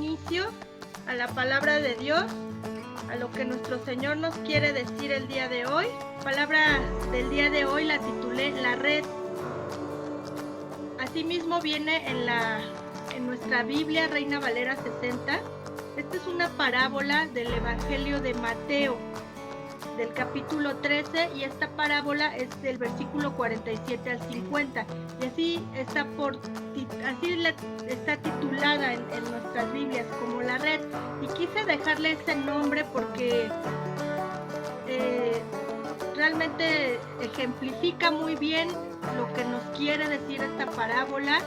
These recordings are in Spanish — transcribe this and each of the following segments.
inicio a la palabra de Dios, a lo que nuestro Señor nos quiere decir el día de hoy. La palabra del día de hoy la titulé La Red. Asimismo viene en nuestra Biblia Reina Valera 60. Esta es una parábola del Evangelio de Mateo, del capítulo 13, y esta parábola es del versículo 47 al 50. Y así está titulada en nuestras Biblias como La Red. Y quise dejarle ese nombre porque realmente ejemplifica muy bien lo que nos quiere decir esta parábola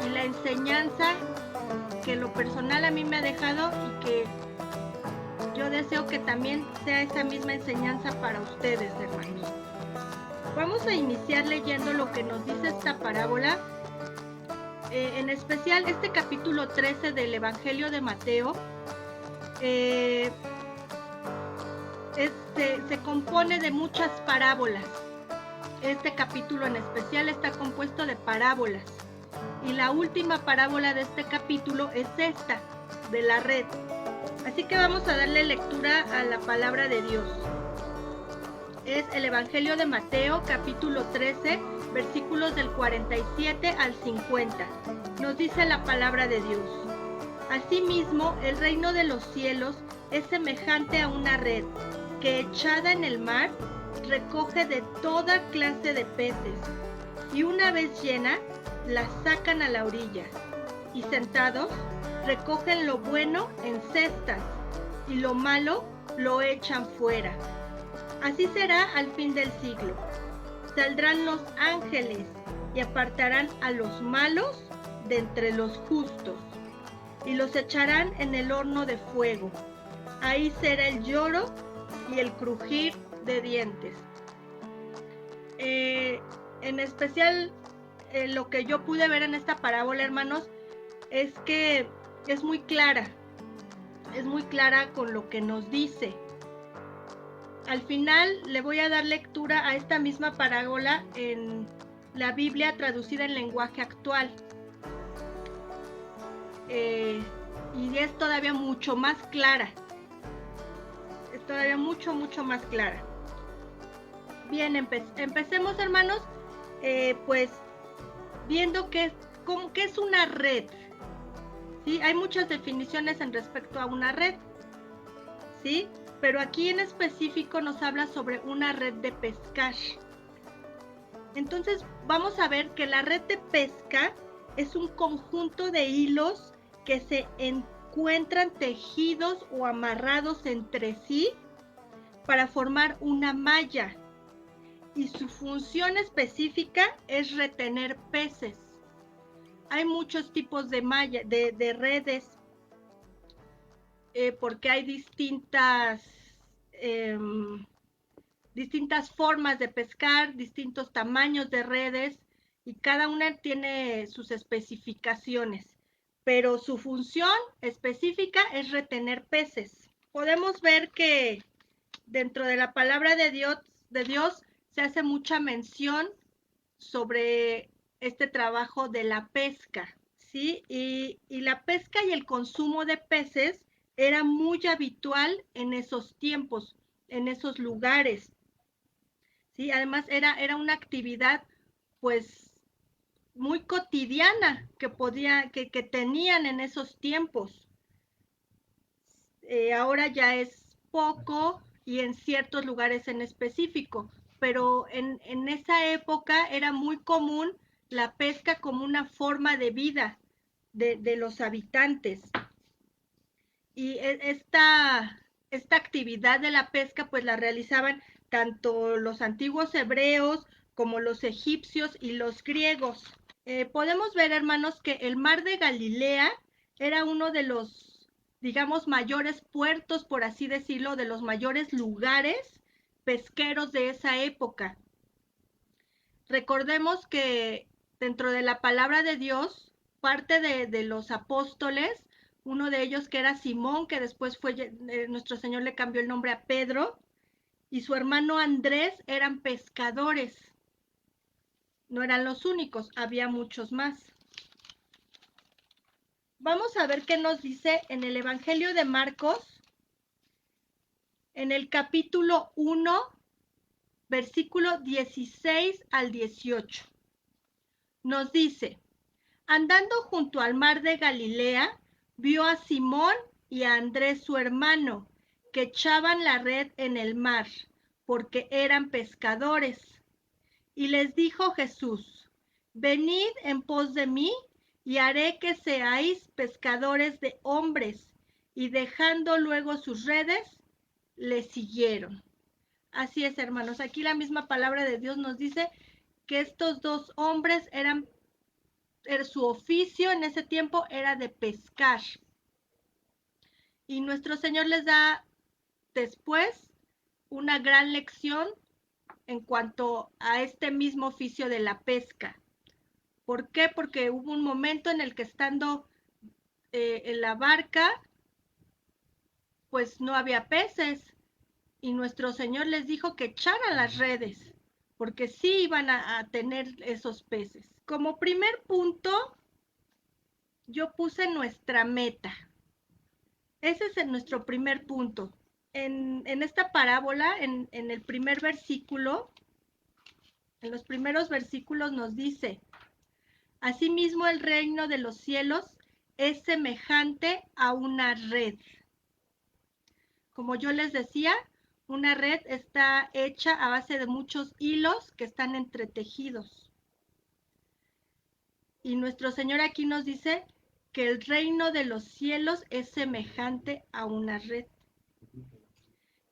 y la enseñanza que lo personal a mí me ha dejado, y que yo deseo que también sea esa misma enseñanza para ustedes, hermanos. Vamos a iniciar leyendo lo que nos dice esta parábola. En especial este capítulo 13 del Evangelio de Mateo se compone de muchas parábolas. Este capítulo en especial está compuesto de parábolas. Y la última parábola de este capítulo es esta, de la red. Así que vamos a darle lectura a la palabra de Dios. Es el Evangelio de Mateo, capítulo 13, versículos del 47 al 50. Nos dice la palabra de Dios: Asimismo, el reino de los cielos es semejante a una red que, echada en el mar, recoge de toda clase de peces, y una vez llena, la sacan a la orilla, y sentados, recogen lo bueno en cestas, y lo malo lo echan fuera. Así será al fin del siglo. Saldrán los ángeles y apartarán a los malos de entre los justos, y los echarán en el horno de fuego. Ahí será el lloro y el crujir de dientes. En especial, lo que yo pude ver en esta parábola, hermanos, es que es muy clara con lo que nos dice. Al final le voy a dar lectura a esta misma parábola en la Biblia traducida en lenguaje actual. Y es todavía mucho más clara. Es todavía mucho más clara. Bien, empecemos, hermanos, pues viendo qué es una red. ¿Sí? Hay muchas definiciones en respecto a una red, ¿sí? Pero aquí en específico nos habla sobre una red de pescar. Entonces vamos a ver que la red de pesca es un conjunto de hilos que se encuentran tejidos o amarrados entre sí para formar una malla, y su función específica es retener peces. Hay muchos tipos de malla, de redes, porque hay distintas formas de pescar, distintos tamaños de redes, y cada una tiene sus especificaciones, pero su función específica es retener peces. Podemos ver que dentro de la palabra de Dios se hace mucha mención sobre este trabajo de la pesca, ¿sí? Y la pesca y el consumo de peces era muy habitual en esos tiempos, en esos lugares, ¿sí? Además era una actividad pues muy cotidiana que tenían en esos tiempos. Ahora ya es poco, y en ciertos lugares en específico, pero en esa época era muy común la pesca como una forma de vida de los habitantes. Y esta actividad de la pesca pues la realizaban tanto los antiguos hebreos como los egipcios y los griegos. Podemos ver, hermanos, que el mar de Galilea era uno de los, digamos, mayores puertos, por así decirlo, de los mayores lugares pesqueros de esa época. Recordemos que dentro de la palabra de Dios, parte de los apóstoles, uno de ellos que era Simón, que después nuestro Señor le cambió el nombre a Pedro, y su hermano Andrés eran pescadores. No eran los únicos, había muchos más. Vamos a ver qué nos dice en el Evangelio de Marcos, en el capítulo 1, versículo 16 al 18. Nos dice: andando junto al mar de Galilea, vio a Simón y a Andrés su hermano, que echaban la red en el mar, porque eran pescadores. Y les dijo Jesús: venid en pos de mí, y haré que seáis pescadores de hombres. Y dejando luego sus redes, le siguieron. Así es, hermanos. Aquí la misma palabra de Dios nos dice que estos dos hombres su oficio en ese tiempo era de pescar. Y nuestro Señor les da después una gran lección en cuanto a este mismo oficio de la pesca. ¿Por qué? Porque hubo un momento en el que estando en la barca, pues no había peces, y nuestro Señor les dijo que echaran las redes, porque sí iban a tener esos peces. Como primer punto, yo puse nuestra meta. Ese es nuestro primer punto. En esta parábola, en el primer versículo, en los primeros versículos nos dice: asimismo el reino de los cielos es semejante a una red. Como yo les decía, una red está hecha a base de muchos hilos que están entretejidos. Y nuestro Señor aquí nos dice que el reino de los cielos es semejante a una red.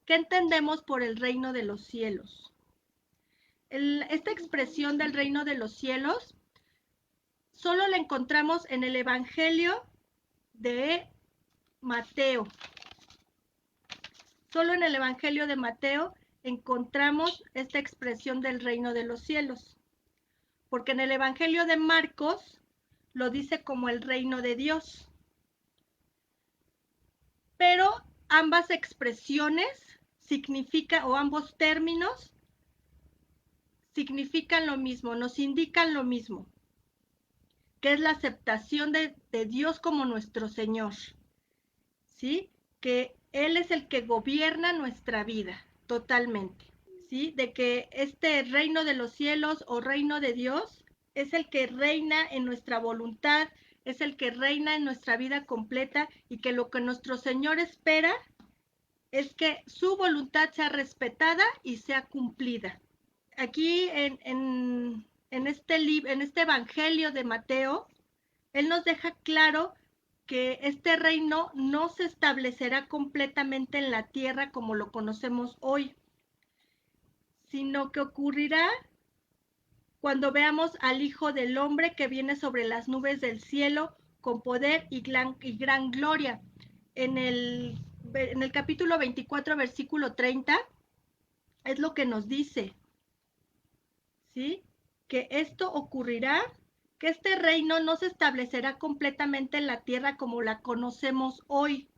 ¿Qué entendemos por el reino de los cielos? Esta expresión del reino de los cielos solo la encontramos en el Evangelio de Mateo. Solo en el Evangelio de Mateo encontramos esta expresión del reino de los cielos, porque en el Evangelio de Marcos lo dice como el reino de Dios. Pero ambas expresiones significan, o ambos términos significan lo mismo, nos indican lo mismo, que es la aceptación de Dios como nuestro Señor, ¿sí? Que Él es el que gobierna nuestra vida totalmente, ¿sí? De que este reino de los cielos o reino de Dios es el que reina en nuestra voluntad, es el que reina en nuestra vida completa, y que lo que nuestro Señor espera es que su voluntad sea respetada y sea cumplida. Aquí en este Evangelio de Mateo, Él nos deja claro que este reino no se establecerá completamente en la tierra como lo conocemos hoy, sino que ocurrirá cuando veamos al Hijo del Hombre que viene sobre las nubes del cielo con poder y gran gloria. En el capítulo 24, versículo 30, es lo que nos dice, ¿sí? Que esto ocurrirá, que este reino no se establecerá completamente en la tierra como la conocemos hoy,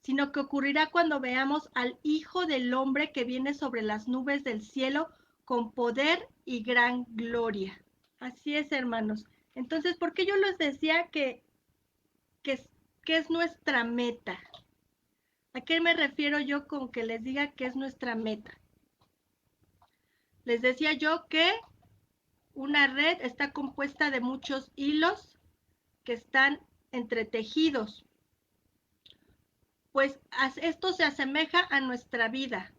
sino que ocurrirá cuando veamos al Hijo del Hombre que viene sobre las nubes del cielo con poder y gran gloria. Así es, hermanos. Entonces, ¿por qué yo les decía que, que es nuestra meta? ¿A qué me refiero yo con que les diga que es nuestra meta? Les decía yo que una red está compuesta de muchos hilos que están entretejidos. Pues esto se asemeja a nuestra vida.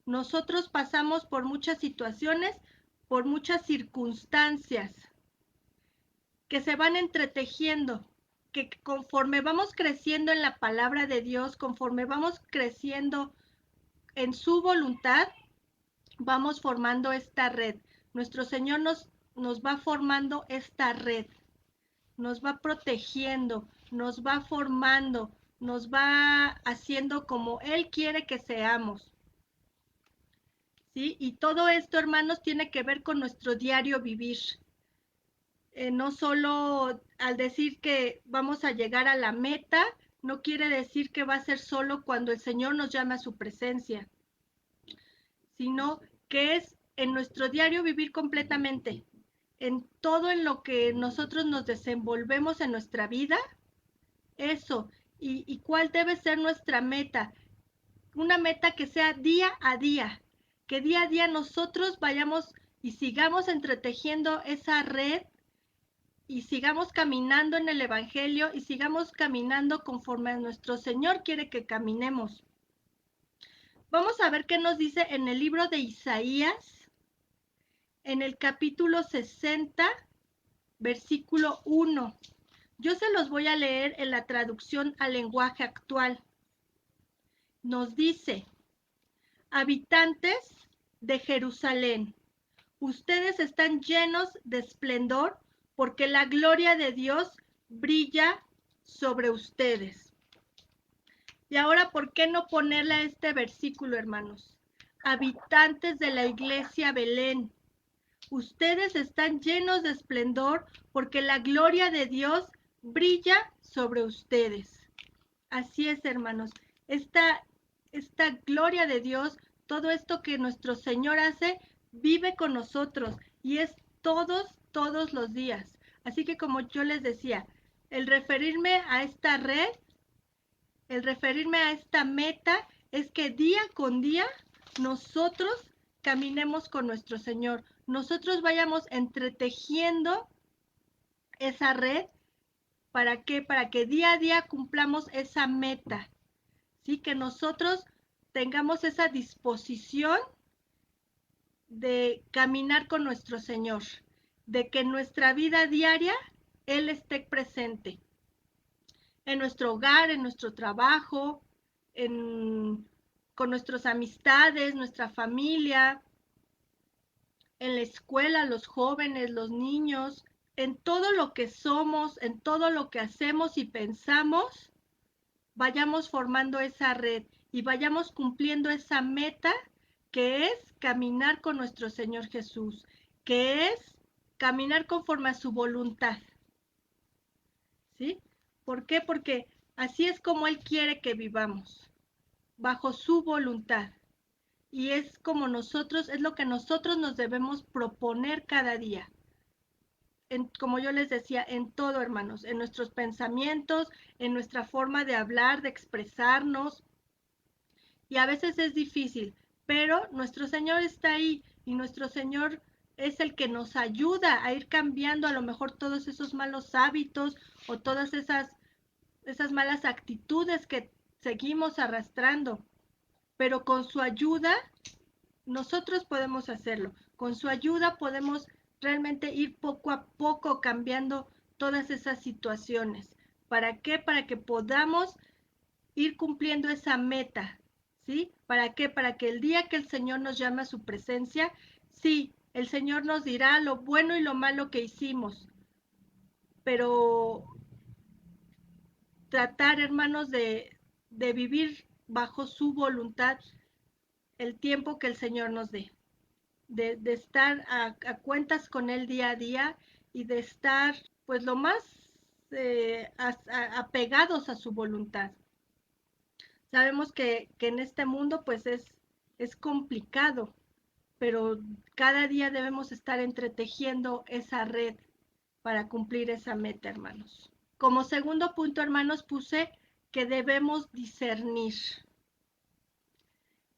Nosotros pasamos por muchas situaciones, por muchas circunstancias que se van entretejiendo, que conforme vamos creciendo en la palabra de Dios, conforme vamos creciendo en su voluntad, vamos formando esta red. Nuestro Señor nos va formando esta red, nos va protegiendo, nos va formando, nos va haciendo como Él quiere que seamos. ¿Sí? Y todo esto, hermanos, tiene que ver con nuestro diario vivir. No solo al decir que vamos a llegar a la meta, no quiere decir que va a ser solo cuando el Señor nos llame a su presencia, sino que es en nuestro diario vivir completamente, en todo en lo que nosotros nos desenvolvemos en nuestra vida, Eso. ¿Y cuál debe ser nuestra meta? Una meta que sea día a día, que día a día nosotros vayamos y sigamos entretejiendo esa red y sigamos caminando en el Evangelio y sigamos caminando conforme nuestro Señor quiere que caminemos. Vamos a ver qué nos dice en el libro de Isaías, en el capítulo 60, versículo 1. Yo se los voy a leer en la traducción al lenguaje actual. Nos dice: habitantes de Jerusalén, ustedes están llenos de esplendor porque la gloria de Dios brilla sobre ustedes. Y ahora, ¿por qué no ponerle a este versículo, hermanos? Habitantes de la iglesia Belén, ustedes están llenos de esplendor porque la gloria de Dios brilla sobre ustedes. Así es, hermanos. Esta gloria de Dios, todo esto que nuestro Señor hace, vive con nosotros y es todos los días. Así que como yo les decía, el referirme a esta red, el referirme a esta meta, es que día con día nosotros caminemos con nuestro Señor. Nosotros vayamos entretejiendo esa red. ¿Para qué? Para que día a día cumplamos esa meta. ¿Sí? Que nosotros tengamos esa disposición de caminar con nuestro Señor, de que en nuestra vida diaria Él esté presente, en nuestro hogar, en nuestro trabajo, con nuestras amistades, nuestra familia, en la escuela, los jóvenes, los niños, en todo lo que somos, en todo lo que hacemos y pensamos, vayamos formando esa red y vayamos cumpliendo esa meta que es caminar con nuestro Señor Jesús, que es caminar conforme a su voluntad. ¿Sí? ¿Por qué? Porque así es como Él quiere que vivamos, bajo su voluntad. Y es como nosotros, es lo que nosotros nos debemos proponer cada día. Como yo les decía, en todo, hermanos, en nuestros pensamientos, en nuestra forma de hablar, de expresarnos. Y a veces es difícil, pero nuestro Señor está ahí y nuestro Señor es el que nos ayuda a ir cambiando a lo mejor todos esos malos hábitos o todas esas malas actitudes que seguimos arrastrando. Pero con su ayuda, nosotros podemos hacerlo. Con su ayuda podemos realmente ir poco a poco cambiando todas esas situaciones. ¿Para qué? Para que podamos ir cumpliendo esa meta, ¿sí? ¿Para qué? Para que el día que el Señor nos llame a su presencia, sí, el Señor nos dirá lo bueno y lo malo que hicimos, pero tratar, hermanos, de vivir bajo su voluntad el tiempo que el Señor nos dé, de estar a cuentas con Él día a día y de estar, pues, lo más apegados a su voluntad. Sabemos que en este mundo pues es complicado, pero cada día debemos estar entretejiendo esa red para cumplir esa meta, hermanos. Como segundo punto, hermanos, puse que debemos discernir.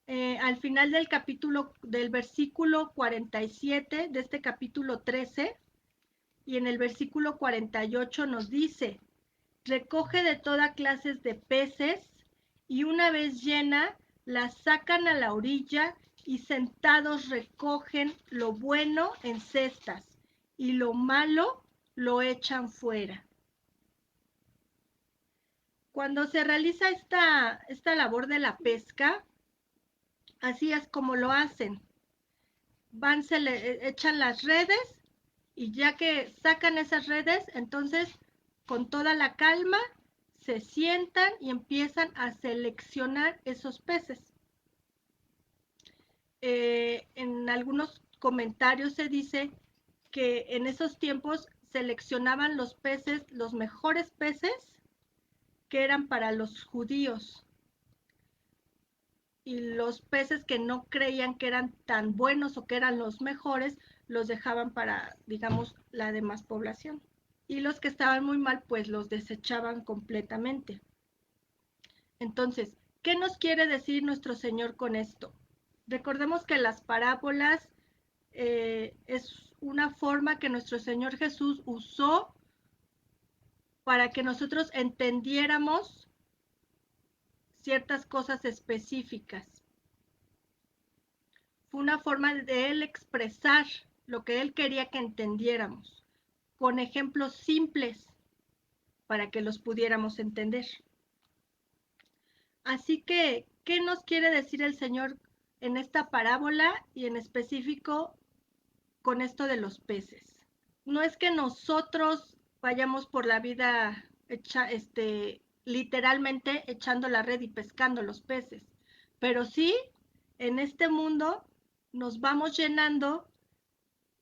Al final del capítulo, del versículo 47 de este capítulo 13, y en el versículo 48 nos dice: recoge de toda clase de peces y una vez llena, la sacan a la orilla y sentados recogen lo bueno en cestas y lo malo lo echan fuera. Cuando se realiza esta labor de la pesca, así es como lo hacen. Se le echan las redes y ya que sacan esas redes, entonces con toda la calma se sientan y empiezan a seleccionar esos peces. En algunos comentarios se dice que en esos tiempos seleccionaban los peces, los mejores peces que eran para los judíos, y los peces que no creían que eran tan buenos o que eran los mejores, los dejaban para, digamos, la demás población. y los que estaban muy mal, pues los desechaban completamente. Entonces, ¿qué nos quiere decir nuestro Señor con esto? Recordemos que las parábolas es una forma que nuestro Señor Jesús usó para que nosotros entendiéramos ciertas cosas específicas. Fue una forma de Él expresar lo que Él quería que entendiéramos, con ejemplos simples para que los pudiéramos entender. Así que, ¿qué nos quiere decir el Señor en esta parábola y en específico con esto de los peces? No es que nosotros vayamos por la vida literalmente echando la red y pescando los peces, pero sí en este mundo nos vamos llenando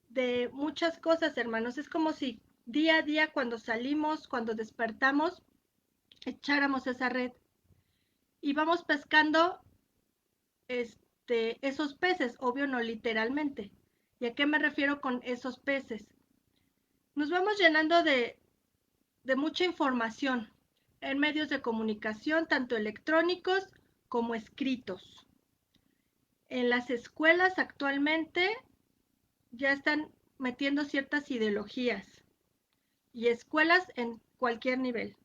de muchas cosas, hermanos. Es como si día a día cuando salimos, cuando despertamos, echáramos esa red y vamos pescando esos peces, obvio no literalmente. ¿Y a qué me refiero con esos peces? Nos vamos llenando de mucha información en medios de comunicación, tanto electrónicos como escritos. En las escuelas actualmente ya están metiendo ciertas ideologías y escuelas en cualquier nivel,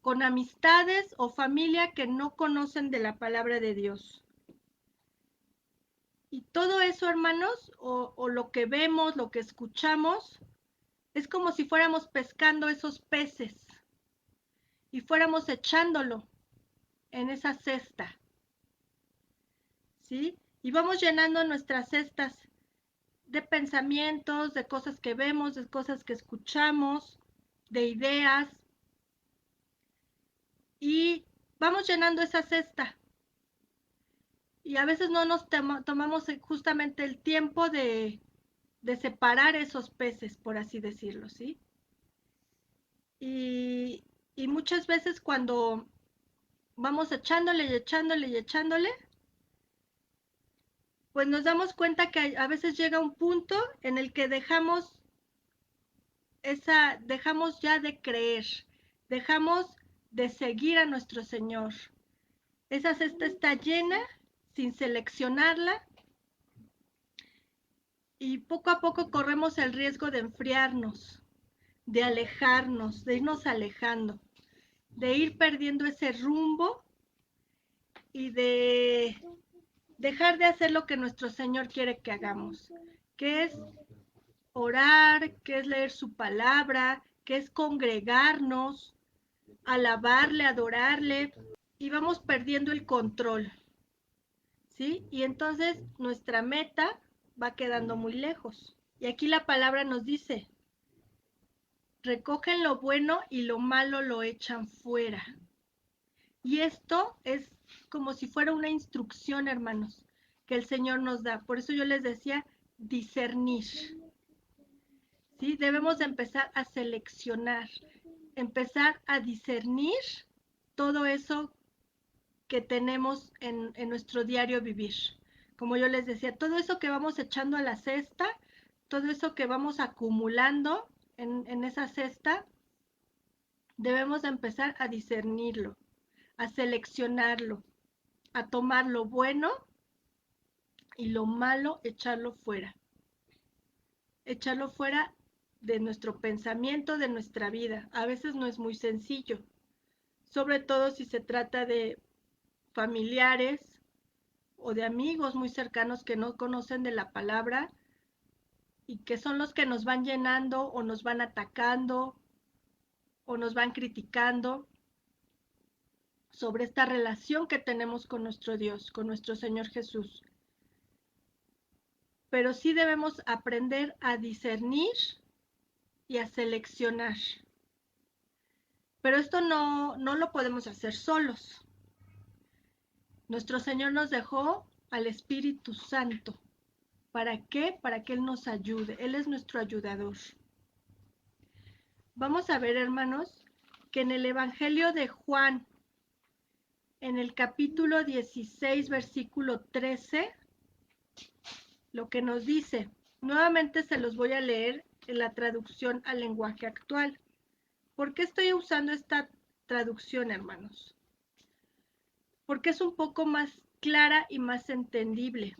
con amistades o familia que no conocen de la palabra de Dios. Y todo eso, hermanos, o lo que vemos, lo que escuchamos, es como si fuéramos pescando esos peces y fuéramos echándolo en esa cesta, ¿sí? Y vamos llenando nuestras cestas de pensamientos, de cosas que vemos, de cosas que escuchamos, de ideas, y vamos llenando esa cesta. Y a veces no nos tomamos justamente el tiempo de separar esos peces, por así decirlo, ¿sí? Y, y muchas veces cuando vamos echándole y echándole y echándole, pues nos damos cuenta que a veces llega un punto en el que dejamos ya de creer, dejamos de seguir a nuestro Señor. Esa cesta está llena sin seleccionarla y poco a poco corremos el riesgo de enfriarnos, de alejarnos, de irnos alejando, de ir perdiendo ese rumbo y de dejar de hacer lo que nuestro Señor quiere que hagamos, que es orar, que es leer su palabra, que es congregarnos, alabarle, adorarle, y vamos perdiendo el control, ¿sí? Y entonces nuestra meta va quedando muy lejos. Y aquí la palabra nos dice, recogen lo bueno y lo malo lo echan fuera. Y esto es como si fuera una instrucción, hermanos, que el Señor nos da. Por eso yo les decía, discernir. ¿Sí? Debemos empezar a seleccionar, empezar a discernir todo eso que tenemos en nuestro diario vivir. Como yo les decía, todo eso que vamos echando a la cesta, todo eso que vamos acumulando en esa cesta, debemos empezar a discernirlo, a seleccionarlo, a tomar lo bueno y lo malo, echarlo fuera. Echarlo fuera de nuestro pensamiento, de nuestra vida. A veces no es muy sencillo, sobre todo si se trata de familiares o de amigos muy cercanos que no conocen de la palabra y que son los que nos van llenando o nos van atacando o nos van criticando sobre esta relación que tenemos con nuestro Dios, con nuestro Señor Jesús. Pero sí debemos aprender a discernir y a seleccionar. Pero esto no lo podemos hacer solos. Nuestro Señor nos dejó al Espíritu Santo. ¿Para qué? Para que Él nos ayude. Él es nuestro ayudador. Vamos a ver, hermanos, que en el Evangelio de Juan, en el capítulo 16, versículo 13, lo que nos dice, nuevamente se los voy a leer en la traducción al lenguaje actual. ¿Por qué estoy usando esta traducción, hermanos? Porque es un poco más clara y más entendible.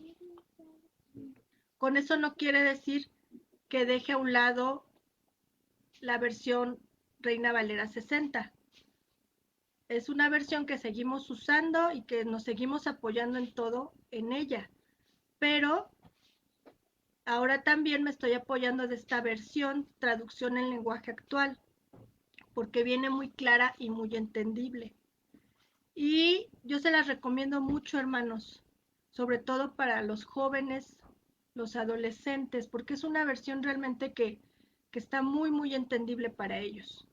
Con eso no quiere decir que deje a un lado la versión Reina Valera 60. Es una versión que seguimos usando y que nos seguimos apoyando en todo en ella. Pero ahora también me estoy apoyando de esta versión, traducción en lenguaje actual, porque viene muy clara y muy entendible. Y yo se las recomiendo mucho, hermanos, sobre todo para los jóvenes, los adolescentes, porque es una versión realmente que está muy, muy entendible para ellos.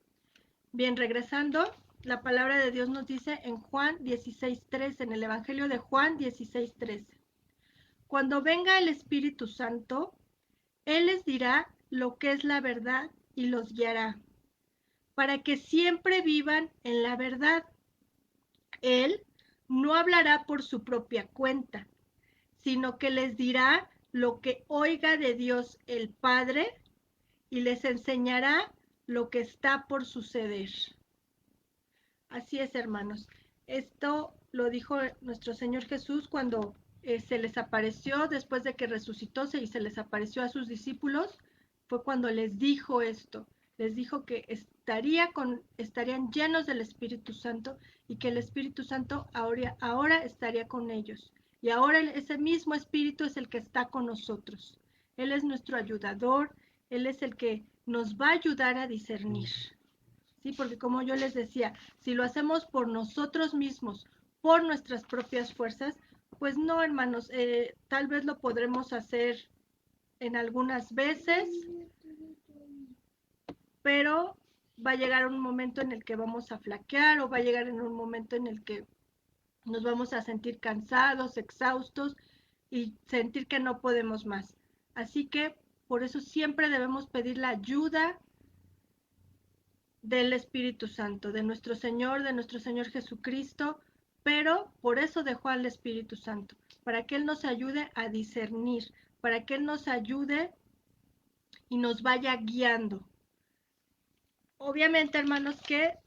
Bien, regresando, la palabra de Dios nos dice en Juan 16:13, en el Evangelio de Juan 16:13. Cuando venga el Espíritu Santo, Él les dirá lo que es la verdad y los guiará, para que siempre vivan en la verdad. Él no hablará por su propia cuenta, sino que les dirá lo que oiga de Dios el Padre y les enseñará lo que está por suceder. Así es, hermanos. Esto lo dijo nuestro Señor Jesús cuando se les apareció, después de que resucitó y se les apareció a sus discípulos, fue cuando les dijo esto. Les dijo que estarían llenos del Espíritu Santo y que el Espíritu Santo ahora estaría con ellos. Y ahora ese mismo Espíritu es el que está con nosotros. Él es nuestro ayudador, Él es el que nos va a ayudar a discernir. Sí, porque como yo les decía, si lo hacemos por nosotros mismos, por nuestras propias fuerzas, pues no, hermanos, tal vez lo podremos hacer en algunas veces, pero va a llegar un momento en el que vamos a flaquear o va a llegar en un momento en el que nos vamos a sentir cansados, exhaustos y sentir que no podemos más. Así que por eso siempre debemos pedir la ayuda del Espíritu Santo, de nuestro Señor Jesucristo, pero por eso dejó al Espíritu Santo, para que Él nos ayude a discernir, para que Él nos ayude y nos vaya guiando. Obviamente, hermanos, que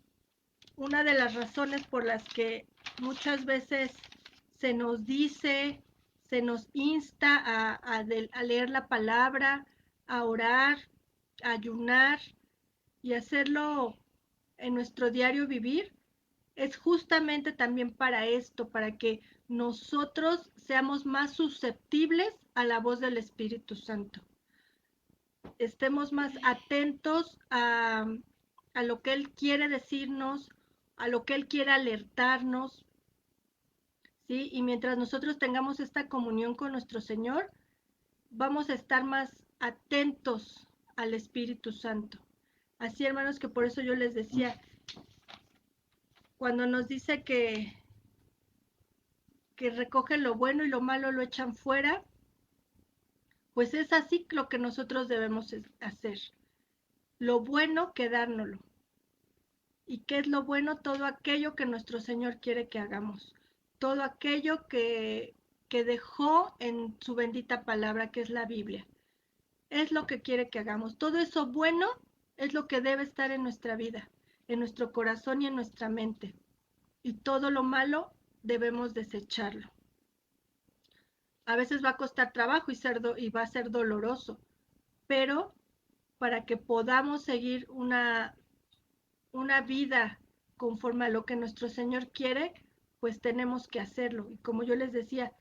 una de las razones por las que muchas veces se nos dice, se nos insta a leer la palabra, a orar, a ayunar y hacerlo en nuestro diario vivir, es justamente también para esto, para que nosotros seamos más susceptibles a la voz del Espíritu Santo. Estemos más atentos a lo que Él quiere decirnos, a lo que Él quiere alertarnos, ¿sí? Y mientras nosotros tengamos esta comunión con nuestro Señor, vamos a estar más atentos al Espíritu Santo. Así, hermanos, que por eso yo les decía, cuando nos dice que recogen lo bueno y lo malo lo echan fuera, pues es así lo que nosotros debemos hacer. Lo bueno, quedárnoslo. ¿Y qué es lo bueno? Todo aquello que nuestro Señor quiere que hagamos. Todo aquello que dejó en su bendita palabra, que es la Biblia. Es lo que quiere que hagamos. Todo eso bueno es lo que debe estar en nuestra vida, en nuestro corazón y en nuestra mente. Y todo lo malo debemos desecharlo. A veces va a costar trabajo y va a ser doloroso, pero para que podamos seguir una vida conforme a lo que nuestro Señor quiere, pues tenemos que hacerlo. Y como yo les decía,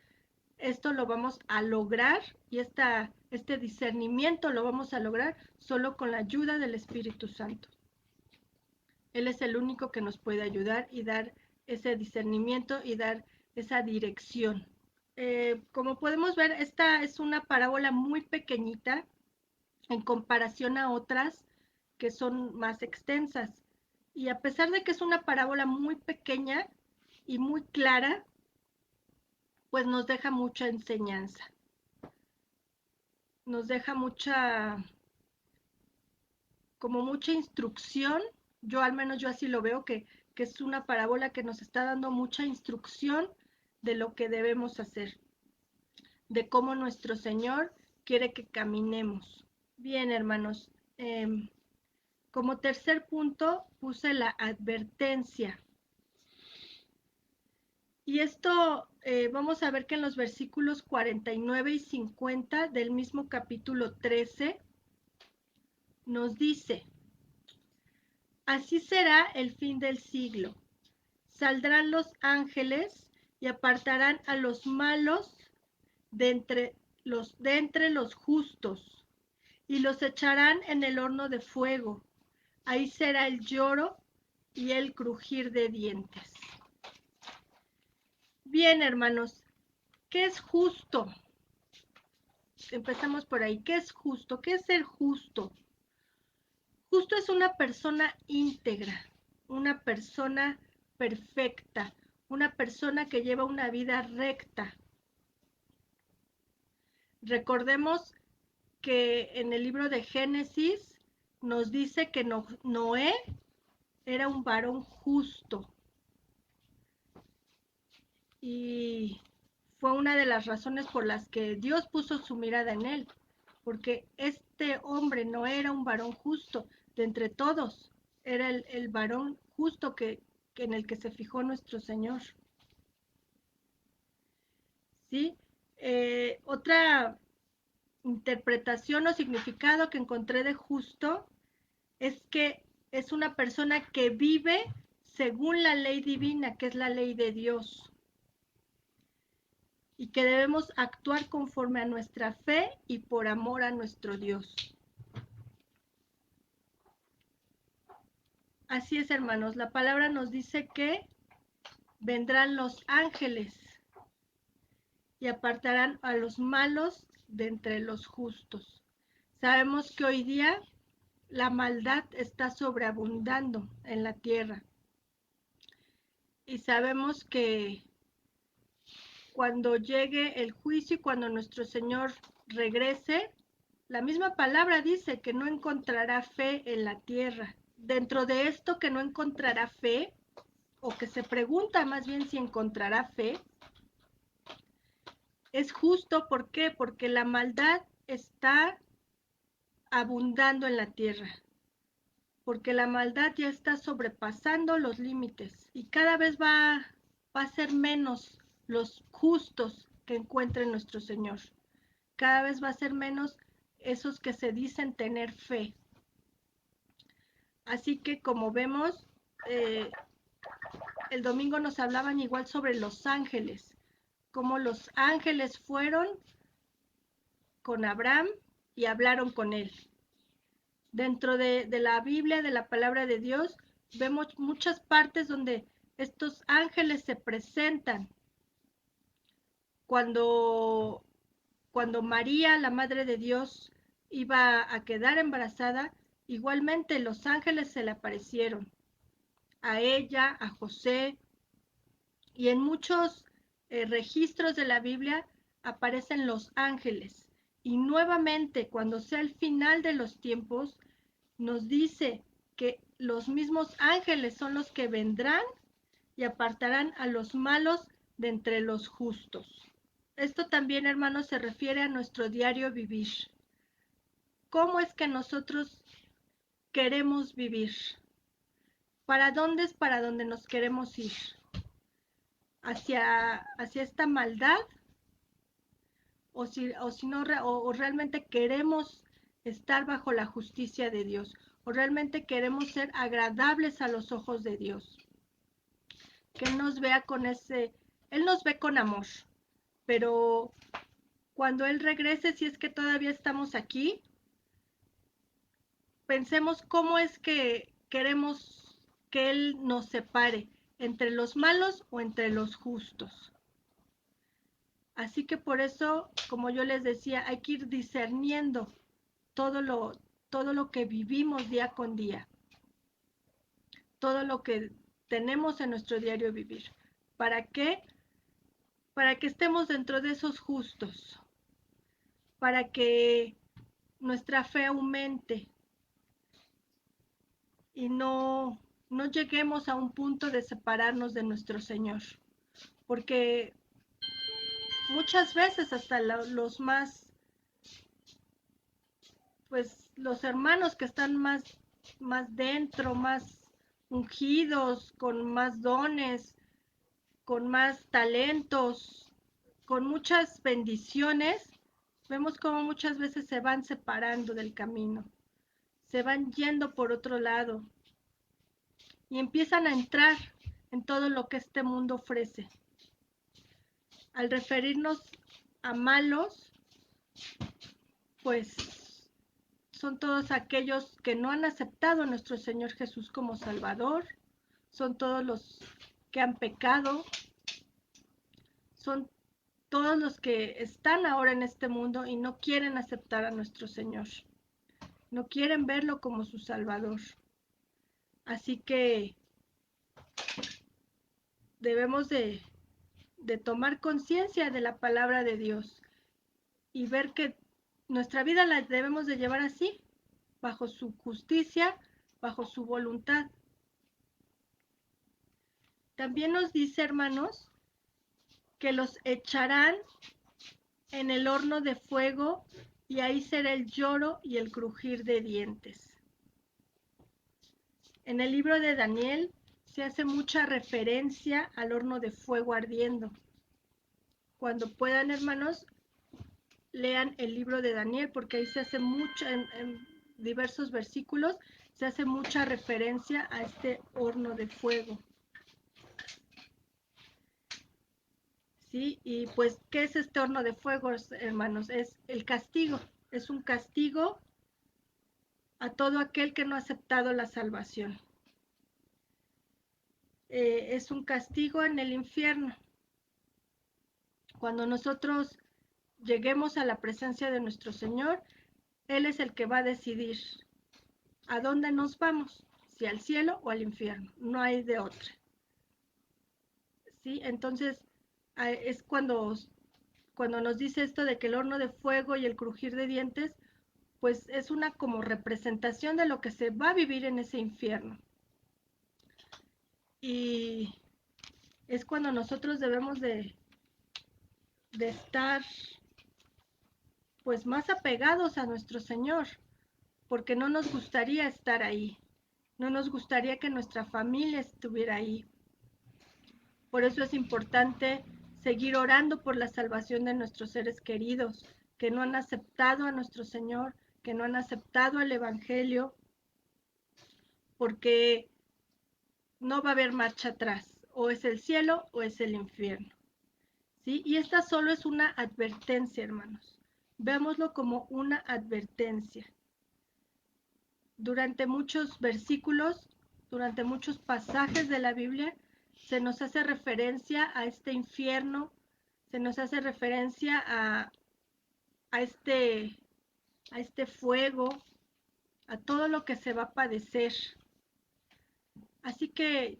esto lo vamos a lograr y este discernimiento lo vamos a lograr solo con la ayuda del Espíritu Santo. Él es el único que nos puede ayudar y dar ese discernimiento y dar esa dirección. Como podemos ver, esta es una parábola muy pequeñita en comparación a otras que son más extensas. Y a pesar de que es una parábola muy pequeña y muy clara, pues nos deja mucha enseñanza. Nos deja como mucha instrucción. Yo al menos yo así lo veo, que es una parábola que nos está dando mucha instrucción de lo que debemos hacer, de cómo nuestro Señor quiere que caminemos, Bien, hermanos. Como tercer punto puse la advertencia. Y esto vamos a ver que en los versículos 49 y 50 del mismo capítulo 13 nos dice: así será el fin del siglo. Saldrán los ángeles y apartarán a los malos de entre los justos y los echarán en el horno de fuego. Ahí será el lloro y el crujir de dientes. Bien, hermanos, ¿qué es justo? Empezamos por ahí. ¿Qué es justo? ¿Qué es ser justo? Justo es una persona íntegra, una persona perfecta, una persona que lleva una vida recta. Recordemos que en el libro de Génesis nos dice que Noé era un varón justo y fue una de las razones por las que Dios puso su mirada en él, porque este hombre no era un varón justo de entre todos, era el varón justo que en el que se fijó nuestro Señor. ¿Sí? Otra interpretación o significado que encontré de justo es que es una persona que vive según la ley divina, que es la ley de Dios, y que debemos actuar conforme a nuestra fe y por amor a nuestro Dios. Así es, hermanos, la palabra nos dice que vendrán los ángeles y apartarán a los malos de entre los justos. Sabemos que hoy día la maldad está sobreabundando en la tierra. Y sabemos que cuando llegue el juicio y cuando nuestro Señor regrese, la misma palabra dice que no encontrará fe en la tierra. Dentro de esto que no encontrará fe, o que se pregunta más bien si encontrará fe, es justo. ¿Por qué? Porque la maldad está abundando en la tierra. Porque la maldad ya está sobrepasando los límites y cada vez va a ser menos los justos que encuentre nuestro Señor. Cada vez va a ser menos esos que se dicen tener fe. Así que como vemos, el domingo nos hablaban igual sobre los ángeles, cómo los ángeles fueron con Abraham y hablaron con él. Dentro de la Biblia, de la palabra de Dios, vemos muchas partes donde estos ángeles se presentan. Cuando María, la Madre de Dios, iba a quedar embarazada, igualmente los ángeles se le aparecieron a ella, a José, y en muchos registros de la Biblia aparecen los ángeles. Y nuevamente, cuando sea el final de los tiempos, nos dice que los mismos ángeles son los que vendrán y apartarán a los malos de entre los justos. Esto también, hermanos, se refiere a nuestro diario vivir. ¿Cómo es que nosotros queremos vivir? ¿Para dónde es para donde nos queremos ir? ¿Hacia esta maldad? Si no, o realmente queremos estar bajo la justicia de Dios, o realmente queremos ser agradables a los ojos de Dios. Que Él nos vea Él nos ve con amor, pero cuando Él regrese, si es que todavía estamos aquí, pensemos cómo es que queremos que Él nos separe, entre los malos o entre los justos. Así que por eso, como yo les decía, hay que ir discerniendo todo lo que vivimos día con día, todo lo que tenemos en nuestro diario vivir. ¿Para qué? Para que estemos dentro de esos justos, para que nuestra fe aumente y no lleguemos a un punto de separarnos de nuestro Señor, porque muchas veces hasta los más pues los hermanos que están más dentro, más ungidos, con más dones, con más talentos, con muchas bendiciones, vemos como muchas veces se van separando del camino, se van yendo por otro lado y empiezan a entrar en todo lo que este mundo ofrece. Al referirnos a malos, pues son todos aquellos que no han aceptado a nuestro Señor Jesús como Salvador, son todos los que han pecado, son todos los que están ahora en este mundo y no quieren aceptar a nuestro Señor, no quieren verlo como su Salvador. Así que debemos de tomar conciencia de la palabra de Dios y ver que nuestra vida la debemos de llevar así, bajo su justicia, bajo su voluntad. También nos dice, hermanos, que los echarán en el horno de fuego y ahí será el lloro y el crujir de dientes. En el libro de Daniel se hace mucha referencia al horno de fuego ardiendo. Cuando puedan, hermanos, lean el libro de Daniel, porque ahí se hace mucha, en diversos versículos, se hace mucha referencia a este horno de fuego. ¿Sí? Y pues, ¿qué es este horno de fuego, hermanos? Es el castigo, es un castigo a todo aquel que no ha aceptado la salvación. Es un castigo en el infierno. Cuando nosotros lleguemos a la presencia de nuestro Señor, Él es el que va a decidir a dónde nos vamos, si al cielo o al infierno, no hay de otra. ¿Sí? Entonces, es cuando nos dice esto de que el horno de fuego y el crujir de dientes, pues es una como representación de lo que se va a vivir en ese infierno. Y es cuando nosotros debemos de estar pues más apegados a nuestro Señor, porque no nos gustaría estar ahí, no nos gustaría que nuestra familia estuviera ahí. Por eso es importante seguir orando por la salvación de nuestros seres queridos, que no han aceptado a nuestro Señor, que no han aceptado el Evangelio, porque no va a haber marcha atrás, o es el cielo o es el infierno. ¿Sí? Y esta solo es una advertencia, hermanos. Veámoslo como una advertencia. Durante muchos versículos, durante muchos pasajes de la Biblia, se nos hace referencia a este infierno, se nos hace referencia a este fuego, a todo lo que se va a padecer. Así que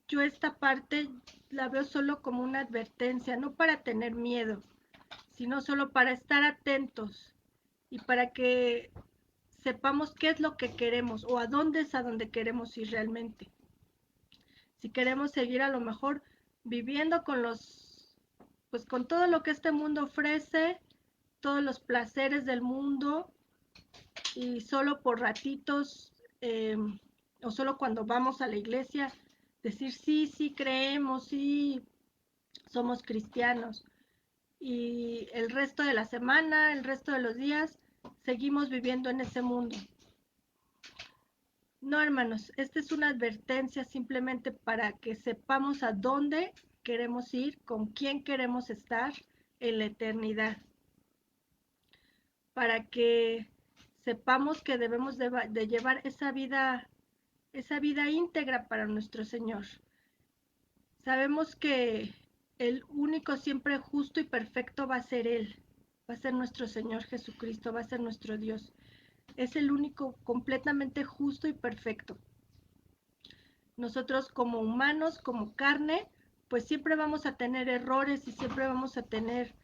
yo esta parte la veo solo como una advertencia, no para tener miedo, sino solo para estar atentos y para que sepamos qué es lo que queremos o a dónde es a donde queremos ir realmente. Si queremos seguir a lo mejor viviendo con pues con todo lo que este mundo ofrece, todos los placeres del mundo y solo por ratitos o solo cuando vamos a la iglesia decir sí creemos, sí somos cristianos y el resto de la semana, el resto de los días seguimos viviendo en ese mundo. No, hermanos, esta es una advertencia simplemente para que sepamos a dónde queremos ir, con quién queremos estar en la eternidad. Para que sepamos que debemos de llevar esa vida íntegra para nuestro Señor. Sabemos que el único siempre justo y perfecto va a ser Él, va a ser nuestro Señor Jesucristo, va a ser nuestro Dios. Es el único completamente justo y perfecto. Nosotros como humanos, como carne, pues siempre vamos a tener errores y siempre vamos a tener,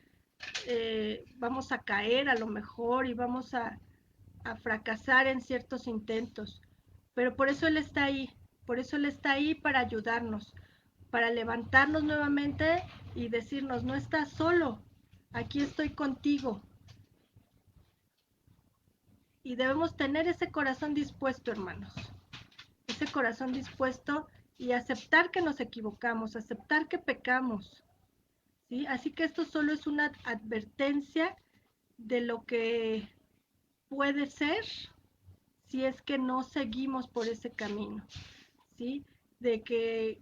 vamos a caer a lo mejor y vamos a fracasar en ciertos intentos. Pero por eso Él está ahí, por eso Él está ahí para ayudarnos, para levantarnos nuevamente y decirnos, no estás solo, aquí estoy contigo. Y debemos tener ese corazón dispuesto, hermanos. Ese corazón dispuesto y aceptar que nos equivocamos, aceptar que pecamos. ¿Sí? Así que esto solo es una advertencia de lo que puede ser si es que no seguimos por ese camino, ¿sí? De que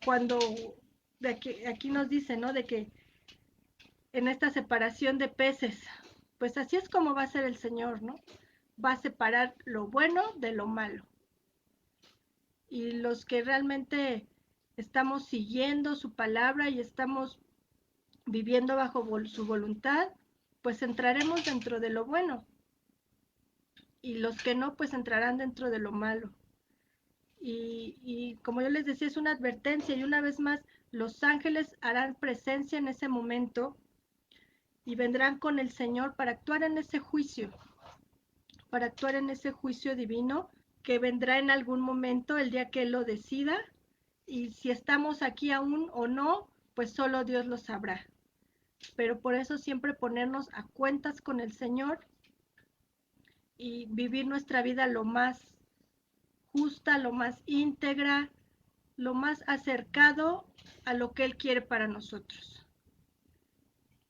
cuando, aquí nos dice, ¿no? De que en esta separación de peces, pues así es como va a ser el Señor, ¿no? Va a separar lo bueno de lo malo. Y los que realmente estamos siguiendo su palabra y estamos viviendo bajo su voluntad, pues entraremos dentro de lo bueno. Y los que no, pues entrarán dentro de lo malo. Y como yo les decía, es una advertencia y una vez más, los ángeles harán presencia en ese momento y vendrán con el Señor para actuar en ese juicio, divino que vendrá en algún momento el día que Él lo decida, y si estamos aquí aún o no, pues solo Dios lo sabrá. Pero por eso siempre ponernos a cuentas con el Señor y vivir nuestra vida lo más justa, lo más íntegra, lo más acercado a lo que Él quiere para nosotros.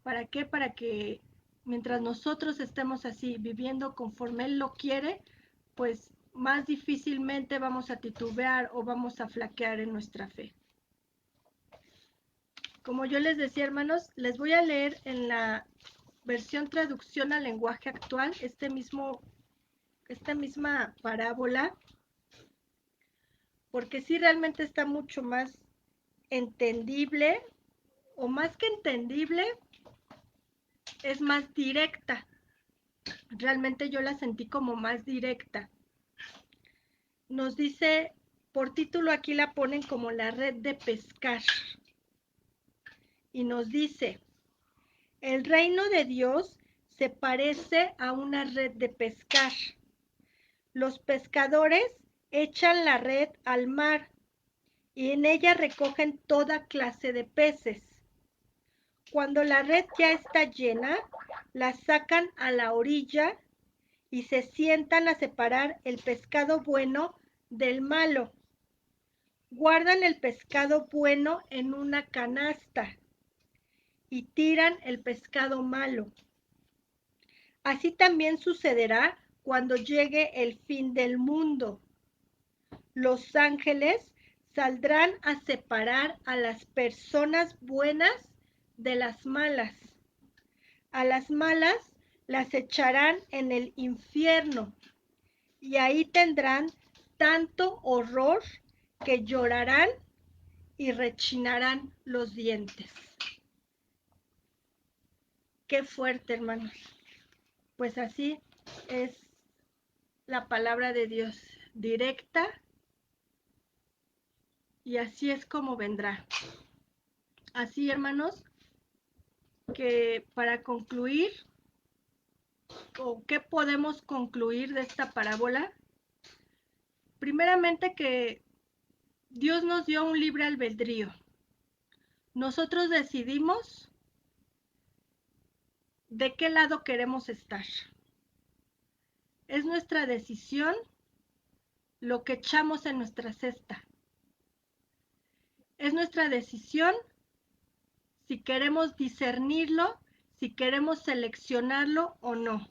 ¿Para qué? Para que mientras nosotros estemos así, viviendo conforme Él lo quiere, pues más difícilmente vamos a titubear o vamos a flaquear en nuestra fe. Como yo les decía, hermanos, les voy a leer en la versión traducción al lenguaje actual esta misma parábola, porque sí realmente está mucho más entendible, o más que entendible, es más directa. Realmente yo la sentí como más directa. Nos dice, por título aquí la ponen como la red de pescar. Y nos dice, el reino de Dios se parece a una red de pescar. Los pescadores echan la red al mar y en ella recogen toda clase de peces. Cuando la red ya está llena, la sacan a la orilla y se sientan a separar el pescado bueno del malo. Guardan el pescado bueno en una canasta y tiran el pescado malo. Así también sucederá cuando llegue el fin del mundo. Los ángeles saldrán a separar a las personas buenas de las malas. A las malas las echarán en el infierno y ahí tendrán tanto horror que llorarán y rechinarán los dientes. Qué fuerte, hermanos. Pues así es la palabra de Dios, directa, y así es como vendrá. Así, hermanos, que para concluir, o qué podemos concluir de esta parábola, primeramente que Dios nos dio un libre albedrío. Nosotros decidimos de qué lado queremos estar. Es nuestra decisión lo que echamos en nuestra cesta. Es nuestra decisión si queremos discernirlo, si queremos seleccionarlo o no.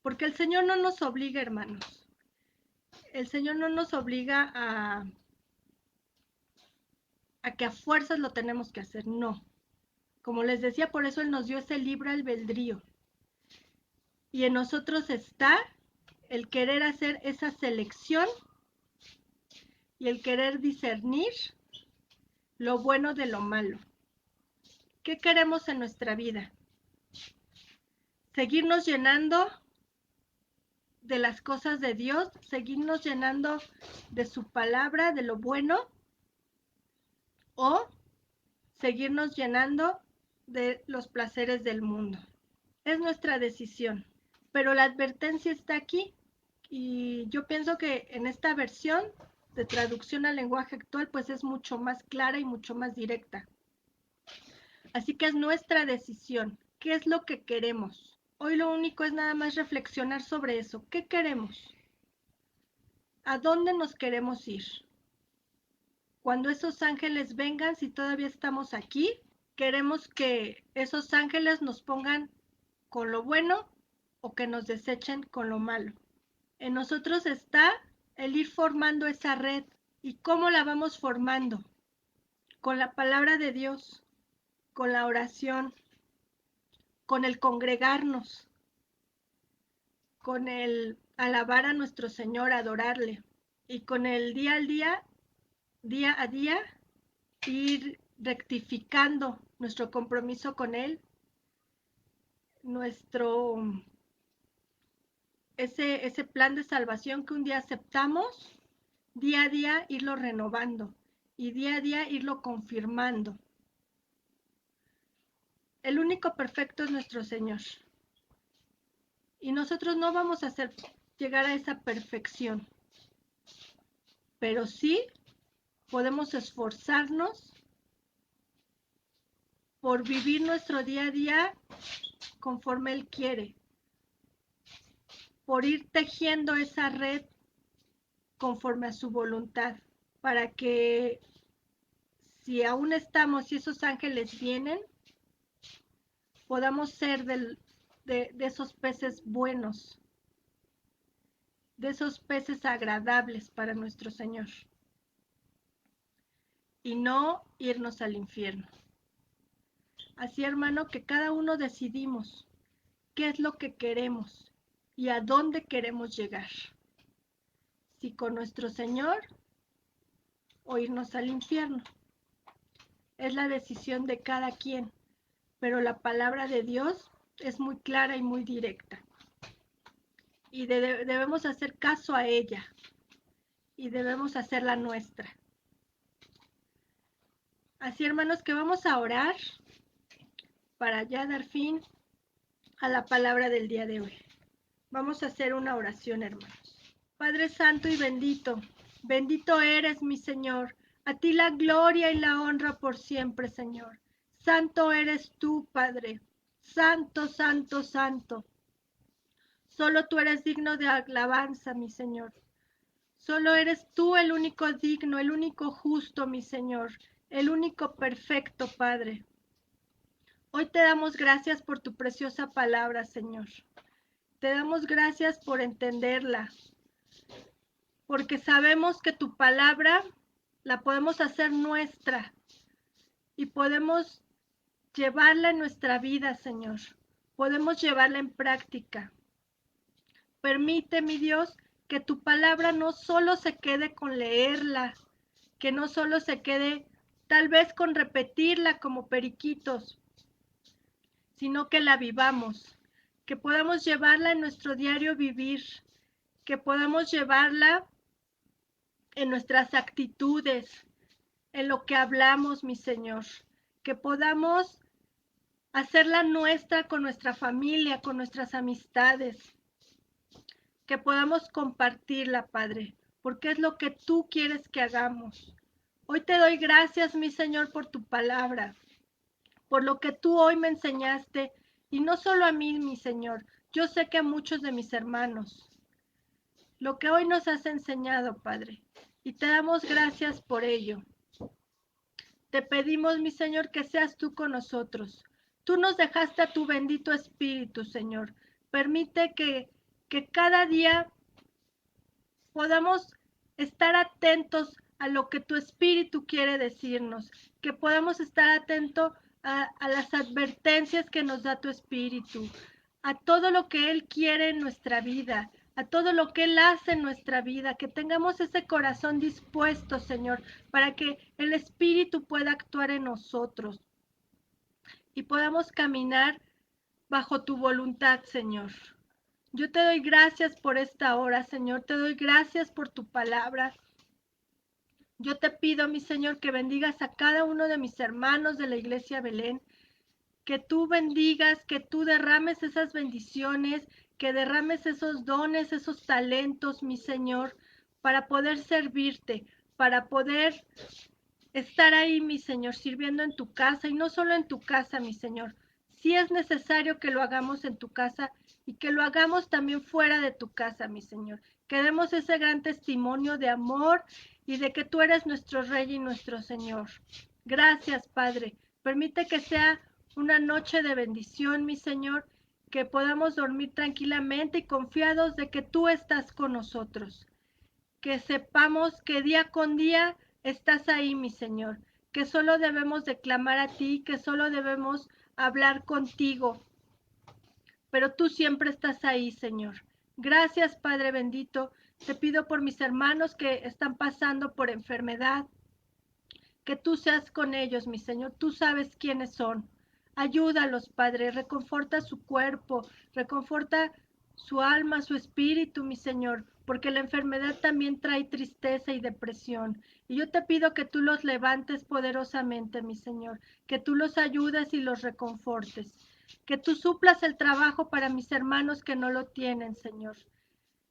Porque el Señor no nos obliga, hermanos. El Señor no nos obliga a que a fuerzas lo tenemos que hacer, no. Como les decía, por eso Él nos dio ese libre albedrío. Y en nosotros está el querer hacer esa selección y el querer discernir lo bueno de lo malo. ¿Qué queremos en nuestra vida? ¿Seguirnos llenando de las cosas de Dios? ¿Seguirnos llenando de su palabra, de lo bueno? ¿O seguirnos llenando de los placeres del mundo? Es nuestra decisión. Pero la advertencia está aquí. Y yo pienso que en esta versión de traducción al lenguaje actual, pues es mucho más clara y mucho más directa. Así que es nuestra decisión. ¿Qué es lo que queremos? Hoy lo único es nada más reflexionar sobre eso. ¿Qué queremos? ¿A dónde nos queremos ir? Cuando esos ángeles vengan, si todavía estamos aquí, queremos que esos ángeles nos pongan con lo bueno o que nos desechen con lo malo. En nosotros está el ir formando esa red. ¿Y cómo la vamos formando? Con la palabra de Dios, con la oración, con el congregarnos, con el alabar a nuestro Señor, adorarle, y con el día a día, ir rectificando nuestro compromiso con Él, ese plan de salvación que un día aceptamos, día a día irlo renovando y día a día irlo confirmando. El único perfecto es nuestro Señor. Y nosotros no vamos a llegar a esa perfección, pero sí podemos esforzarnos por vivir nuestro día a día conforme Él quiere, por ir tejiendo esa red conforme a su voluntad, para que si aún estamos y esos ángeles vienen, podamos ser de esos peces buenos, de esos peces agradables para nuestro Señor, y no irnos al infierno. Así, hermano, que cada uno decidimos qué es lo que queremos y a dónde queremos llegar. Si con nuestro Señor o irnos al infierno. Es la decisión de cada quien, pero la palabra de Dios es muy clara y muy directa. Y debemos hacer caso a ella y debemos hacerla nuestra. Así, hermanos, que vamos a orar para ya dar fin a la palabra del día de hoy. Vamos a hacer una oración, hermanos. Padre Santo y bendito, bendito eres, mi Señor. A ti la gloria y la honra por siempre, Señor. Santo eres tú, Padre. Santo, santo, santo. Solo tú eres digno de alabanza, mi Señor. Solo eres tú el único digno, el único justo, mi Señor. El único perfecto, Padre. Hoy te damos gracias por tu preciosa palabra, Señor. Te damos gracias por entenderla, porque sabemos que tu palabra la podemos hacer nuestra y podemos llevarla en nuestra vida, Señor. Podemos llevarla en práctica. Permite, mi Dios, que tu palabra no solo se quede con leerla, que no solo se quede tal vez con repetirla como periquitos, sino que la vivamos, que podamos llevarla en nuestro diario vivir, que podamos llevarla en nuestras actitudes, en lo que hablamos, mi Señor, que podamos hacerla nuestra con nuestra familia, con nuestras amistades, que podamos compartirla, Padre, porque es lo que tú quieres que hagamos. Hoy te doy gracias, mi Señor, por tu palabra, por lo que tú hoy me enseñaste, y no solo a mí, mi Señor, yo sé que a muchos de mis hermanos, lo que hoy nos has enseñado, Padre, y te damos gracias por ello. Te pedimos, mi Señor, que seas tú con nosotros. Tú nos dejaste a tu bendito Espíritu, Señor. Permite que cada día podamos estar atentos a lo que tu Espíritu quiere decirnos, que podamos estar atentos a las advertencias que nos da tu Espíritu, a todo lo que Él quiere en nuestra vida, a todo lo que Él hace en nuestra vida, que tengamos ese corazón dispuesto, Señor, para que el Espíritu pueda actuar en nosotros y podamos caminar bajo tu voluntad, Señor. Yo te doy gracias por esta hora, Señor. Te doy gracias por tu palabra. Yo te pido, mi Señor, que bendigas a cada uno de mis hermanos de la Iglesia Belén, que tú bendigas, que tú derrames esas bendiciones, que derrames esos dones, esos talentos, mi Señor, para poder servirte, para poder estar ahí, mi Señor, sirviendo en tu casa, y no solo en tu casa, mi Señor, si es necesario que lo hagamos en tu casa y que lo hagamos también fuera de tu casa, mi Señor. Que demos ese gran testimonio de amor y de que tú eres nuestro Rey y nuestro Señor. Gracias, Padre. Permite que sea una noche de bendición, mi Señor, que podamos dormir tranquilamente y confiados de que tú estás con nosotros. Que sepamos que día con día estás ahí, mi Señor, que solo debemos de clamar a ti, que solo debemos hablar contigo, pero tú siempre estás ahí, Señor. Gracias, Padre bendito. Te pido por mis hermanos que están pasando por enfermedad, que tú seas con ellos, mi Señor. Tú sabes quiénes son. Ayúdalos, Padre. Reconforta su cuerpo, reconforta su alma, su espíritu, mi Señor, porque la enfermedad también trae tristeza y depresión. Y yo te pido que tú los levantes poderosamente, mi Señor, que tú los ayudes y los reconfortes, que tú suplas el trabajo para mis hermanos que no lo tienen, Señor,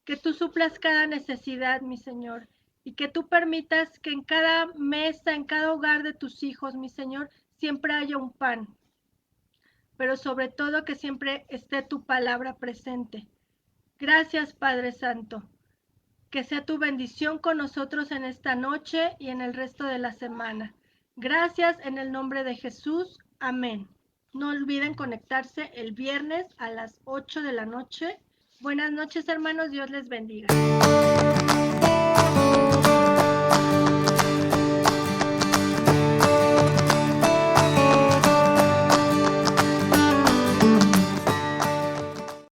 que tú suplas cada necesidad, mi Señor, y que tú permitas que en cada mesa, en cada hogar de tus hijos, mi Señor, siempre haya un pan, pero sobre todo que siempre esté tu palabra presente. Gracias, Padre Santo. Que sea tu bendición con nosotros en esta noche y en el resto de la semana. Gracias en el nombre de Jesús. Amén. No olviden conectarse el viernes a las 8 de la noche. Buenas noches, hermanos. Dios les bendiga.